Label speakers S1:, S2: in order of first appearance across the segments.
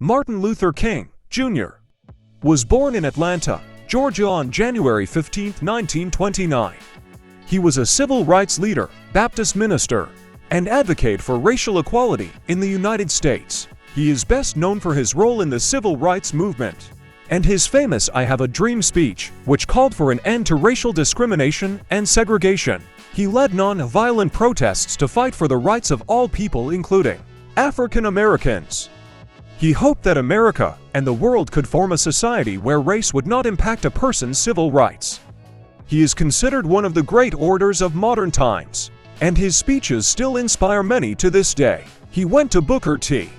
S1: Martin Luther King, Jr. was born in Atlanta, Georgia on January 15, 1929. He was a civil rights leader, Baptist minister, and advocate for racial equality in the United States. He is best known for his role in the civil rights movement and his famous "I Have a Dream" speech, which called for an end to racial discrimination and segregation. He led non-violent protests to fight for the rights of all people, including African Americans. He hoped that America and the world could form a society where race would not impact a person's civil rights. He is considered one of the great orators of modern times, and his speeches still inspire many to this day. He went to Booker T.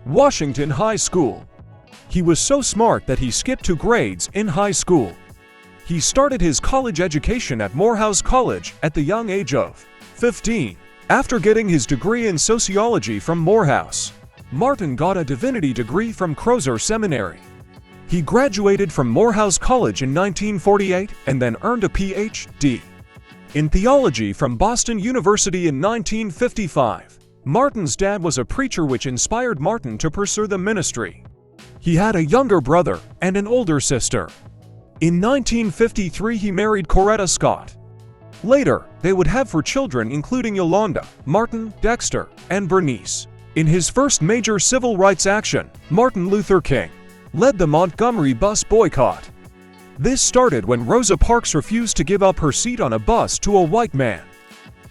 S1: Washington High School. He was so smart that he skipped 2 grades in high school. He started his college education at Morehouse College at the young age of 15. After getting his degree in sociology from Morehouse, Martin got a divinity degree from Crozer Seminary. He graduated from Morehouse College in 1948 and then earned a Ph.D. in theology from Boston University in 1955. Martin's dad was a preacher, which inspired Martin to pursue the ministry. He had a younger brother and an older sister. In 1953, he married Coretta Scott. Later, they would have 4 children, including Yolanda, Martin, Dexter, and Bernice. In his first major civil rights action, Martin Luther King led the Montgomery bus boycott. This started when Rosa Parks refused to give up her seat on a bus to a white man.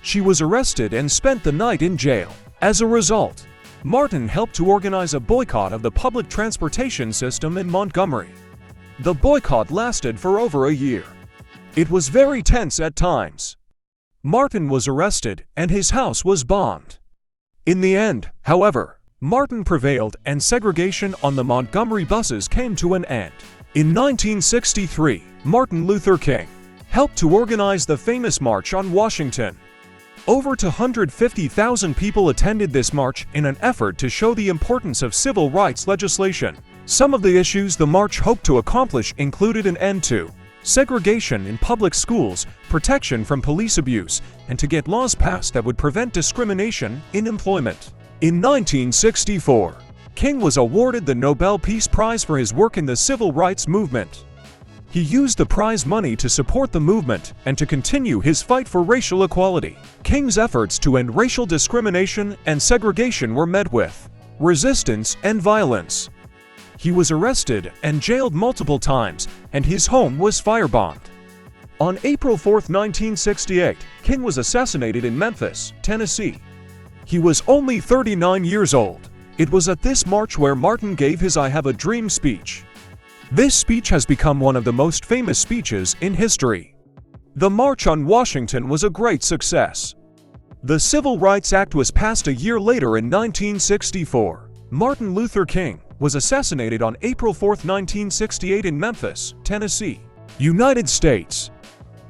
S1: She was arrested and spent the night in jail. As a result, Martin helped to organize a boycott of the public transportation system in Montgomery. The boycott lasted for over a year. It was very tense at times. Martin was arrested and his house was bombed. In the end, however, Martin prevailed and segregation on the Montgomery buses came to an end. In 1963, Martin Luther King helped to organize the famous March on Washington. Over 250,000 people attended this march in an effort to show the importance of civil rights legislation. Some of the issues the march hoped to accomplish included an end to segregation in public schools, protection from police abuse, and to get laws passed that would prevent discrimination in employment. In 1964, King was awarded the Nobel Peace Prize for his work in the civil rights movement. He used the prize money to support the movement and to continue his fight for racial equality. King's efforts to end racial discrimination and segregation were met with resistance and violence. He was arrested and jailed multiple times, and his home was firebombed. On April 4, 1968, King was assassinated in Memphis, Tennessee. He was only 39 years old. It was at this march where Martin gave his "I Have a Dream" speech. This speech has become one of the most famous speeches in history. The March on Washington was a great success. The Civil Rights Act was passed a year later in 1964. Martin Luther King was assassinated on April 4, 1968 in Memphis, Tennessee, United States.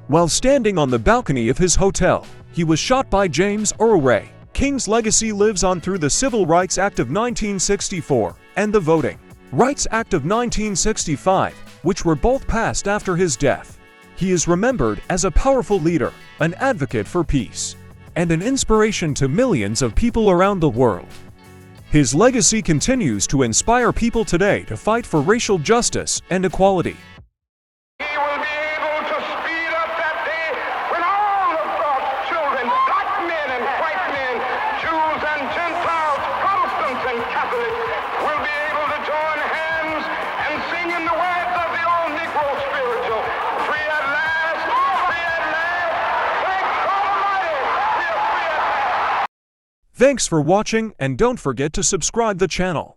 S1: While standing on the balcony of his hotel, he was shot by James Earl Ray. King's legacy lives on through the Civil Rights Act of 1964 and the Voting Rights Act of 1965, which were both passed after his death. He is remembered as a powerful leader, an advocate for peace, and an inspiration to millions of people around the world. His legacy continues to inspire people today to fight for racial justice and equality.
S2: He will be able to speed up that day when all of God's children, black men and white men, Jews and Gentiles, Protestants and Catholics, will be able to join hands and sing in the words of the old Negro spiritual, "Free at last, free at last, thank God Almighty, we are free at last."
S1: Thanks for watching, and don't forget to subscribe the channel.